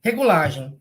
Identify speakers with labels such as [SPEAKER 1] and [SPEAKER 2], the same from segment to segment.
[SPEAKER 1] Regulagem.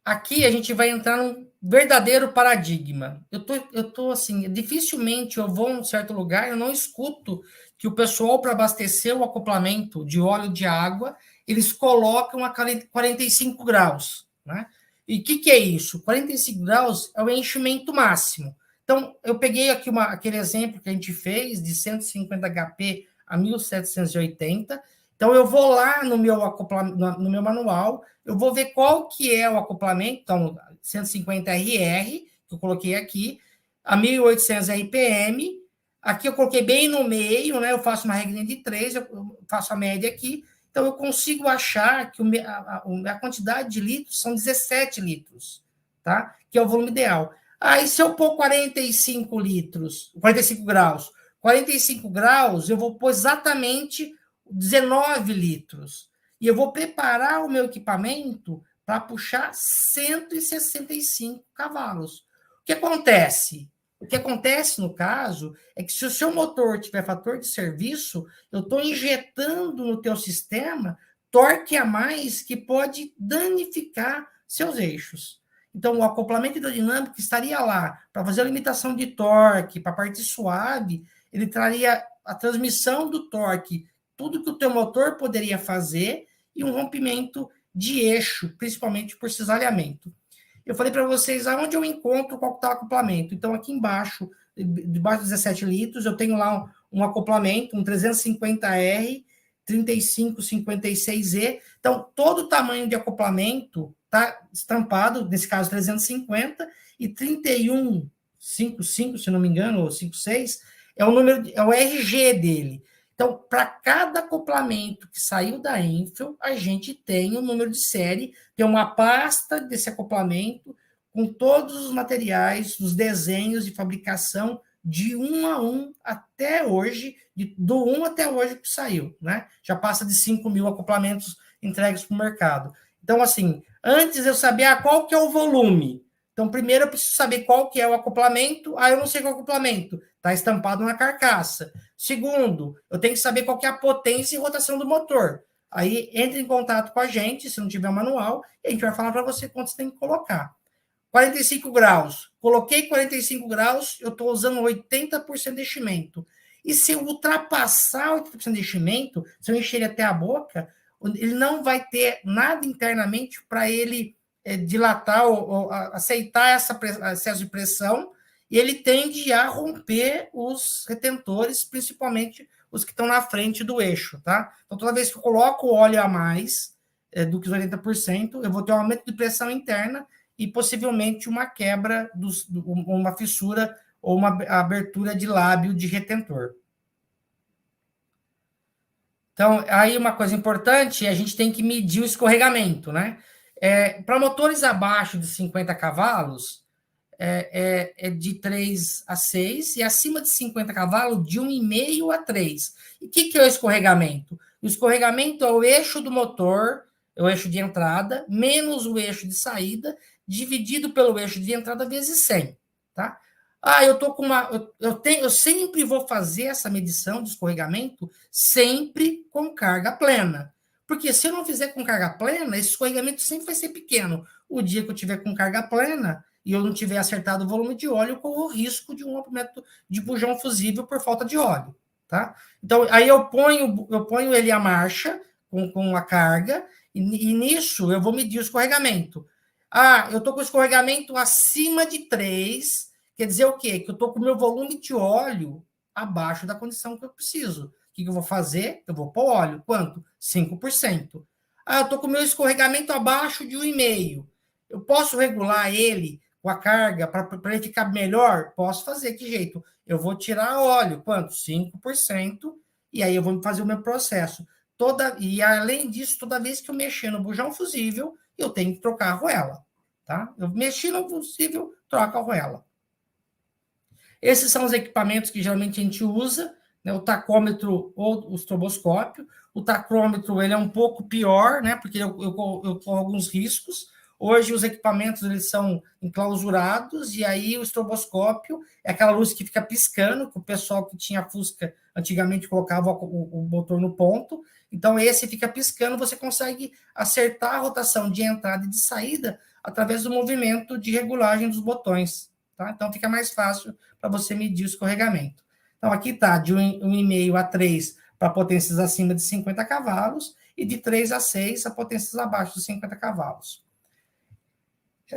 [SPEAKER 1] Aqui a gente vai entrar num verdadeiro paradigma. Eu tô assim, dificilmente eu vou em um certo lugar, eu não escuto que o pessoal, para abastecer o acoplamento de óleo de água, eles colocam a 45 graus, né? E o que é isso? 45 graus é o enchimento máximo. Então, eu peguei aqui aquele exemplo que a gente fez, de 150 HP a 1780. Então, eu vou lá no meu acoplamento, no meu manual, eu vou ver qual que é o acoplamento, então, 150 RR, que eu coloquei aqui, a 1800 RPM, aqui eu coloquei bem no meio, né? Eu faço uma regrinha de 3, eu faço a média aqui, então eu consigo achar que a quantidade de litros são 17 litros, tá? Que é o volume ideal. Aí, se eu pôr 45 litros, 45 graus, 45 graus, eu vou pôr exatamente 19 litros. E eu vou preparar o meu equipamento para puxar 165 cavalos. O que acontece? O que acontece no caso é que se o seu motor tiver fator de serviço, eu estou injetando no teu sistema torque a mais que pode danificar seus eixos. Então, o acoplamento hidrodinâmico estaria lá para fazer a limitação de torque, para a parte suave, ele traria a transmissão do torque, tudo que o teu motor poderia fazer e um rompimento de eixo, principalmente por cisalhamento. Eu falei para vocês aonde eu encontro qual está o acoplamento. Então, aqui embaixo, debaixo de 17 litros, eu tenho lá um acoplamento, um 350R, 3556E. Então, todo o tamanho de acoplamento está estampado, nesse caso 350, e 3155, se não me engano, ou 56, é o número, é o RG dele. Então, para cada acoplamento que saiu da Enfield, a gente tem o número de série, tem uma pasta desse acoplamento com todos os materiais, os desenhos de fabricação de um a um até hoje, do 1 até hoje que saiu, né? Já passa de 5 mil acoplamentos entregues para o mercado. Então, assim, antes eu sabia qual que é o volume. Então, primeiro eu preciso saber qual que é o acoplamento. Eu não sei qual é o acoplamento. Está estampado na carcaça. Segundo, eu tenho que saber qual que é a potência e rotação do motor. Aí entra em contato com a gente, se não tiver manual, e a gente vai falar para você quanto você tem que colocar. 45 graus. Coloquei 45 graus, eu estou usando 80% de enchimento. E se eu ultrapassar 80% de enchimento, se eu encher ele até a boca, ele não vai ter nada internamente para ele dilatar ou aceitar esse excesso de pressão, e ele tende a romper os retentores, principalmente os que estão na frente do eixo, tá? Então, toda vez que eu coloco óleo a mais do que os 80%, eu vou ter um aumento de pressão interna e possivelmente uma quebra, uma fissura ou uma abertura de lábio de retentor. Então, aí uma coisa importante, a gente tem que medir o escorregamento, né? Para motores abaixo de 50 cavalos, é de 3 a 6, e acima de 50 cavalos, de 1,5 a 3. E o que é o escorregamento? O escorregamento é o eixo do motor, é o eixo de entrada, menos o eixo de saída, dividido pelo eixo de entrada vezes 100, tá? Eu tô com eu sempre vou fazer essa medição de escorregamento sempre com carga plena. Porque se eu não fizer com carga plena, esse escorregamento sempre vai ser pequeno. O dia que eu tiver com carga plena e eu não tiver acertado o volume de óleo, eu corro o risco de um rompimento de bujão fusível por falta de óleo, tá? Então, aí eu ponho ele à marcha com a carga, e nisso eu vou medir o escorregamento. Eu estou com o escorregamento acima de 3, quer dizer o quê? Que eu estou com o meu volume de óleo abaixo da condição que eu preciso. O que eu vou fazer? Eu vou pôr óleo. Quanto? 5%. Eu estou com o meu escorregamento abaixo de 1,5. Eu posso regular ele com a carga para ele ficar melhor? Posso fazer. Que jeito? Eu vou tirar óleo. Quanto? 5%. E aí eu vou fazer o meu processo. E além disso, toda vez que eu mexer no bujão fusível, eu tenho que trocar a arruela. Tá? Eu mexi no fusível, troca a arruela. Esses são os equipamentos que geralmente a gente usa, né? O tacômetro ou o estroboscópio. O tacômetro ele é um pouco pior, né? Porque eu corro alguns riscos. Hoje os equipamentos eles são enclausurados, e aí o estroboscópio é aquela luz que fica piscando, que o pessoal que tinha Fusca antigamente colocava o motor no ponto. Então, esse fica piscando, você consegue acertar a rotação de entrada e de saída através do movimento de regulagem dos botões. Tá? Então, fica mais fácil para você medir o escorregamento. Então, aqui está de 1,5 a 3 para potências acima de 50 cavalos e de 3 a 6 a potências abaixo de 50 cavalos.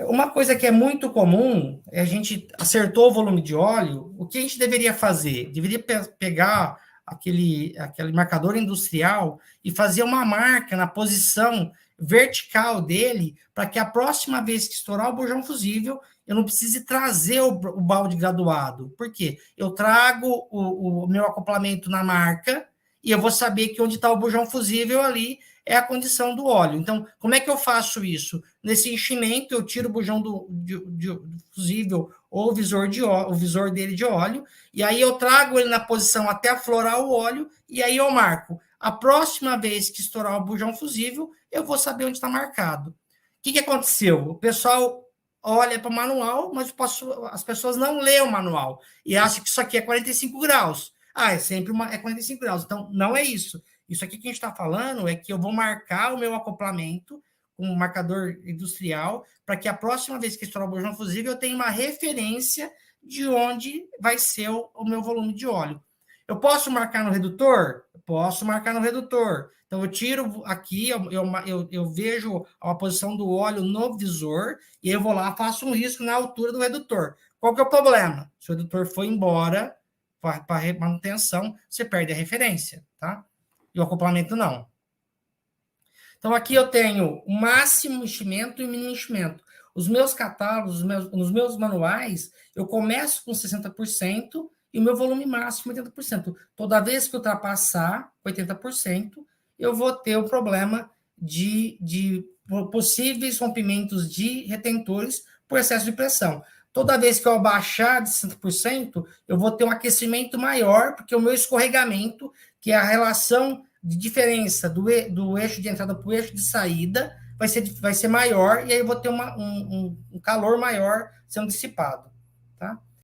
[SPEAKER 1] Uma coisa que é muito comum, a gente acertou o volume de óleo, o que a gente deveria fazer? Deveria pegar aquele marcador industrial e fazer uma marca na posição vertical dele, para que a próxima vez que estourar o bujão fusível, eu não precise trazer o balde graduado. Por quê? Eu trago o meu acoplamento na marca e eu vou saber que onde está o bujão fusível ali é a condição do óleo. Então, como é que eu faço isso? Nesse enchimento, eu tiro o bujão do fusível ou o visor dele de óleo, e aí eu trago ele na posição até aflorar o óleo, e aí eu marco. A próxima vez que estourar o bujão fusível, eu vou saber onde está marcado. O que aconteceu? O pessoal olha para o manual, mas as pessoas não lêem o manual e acham que isso aqui é 45 graus. É sempre 45 graus. Então, não é isso. Isso aqui que a gente está falando é que eu vou marcar o meu acoplamento com um marcador industrial, para que a próxima vez que estourar o bujão fusível, eu tenha uma referência de onde vai ser o meu volume de óleo. Eu posso marcar no redutor? Eu posso marcar no redutor. Então, eu tiro aqui, eu vejo a posição do óleo no visor, e eu vou lá, faço um risco na altura do redutor. Qual que é o problema? Se o redutor for embora para manutenção, você perde a referência, tá? E o acoplamento não. Então, aqui eu tenho o máximo enchimento e o mínimo enchimento. Os meus catálogos, nos meus manuais, eu começo com 60% e o meu volume máximo 80%. Toda vez que ultrapassar 80%, eu vou ter o problema de possíveis rompimentos de retentores por excesso de pressão. Toda vez que eu abaixar de 60%, eu vou ter um aquecimento maior, porque o meu escorregamento, que é a relação de diferença do eixo de entrada para o eixo de saída, vai ser maior, e aí eu vou ter um calor maior sendo dissipado. Tá?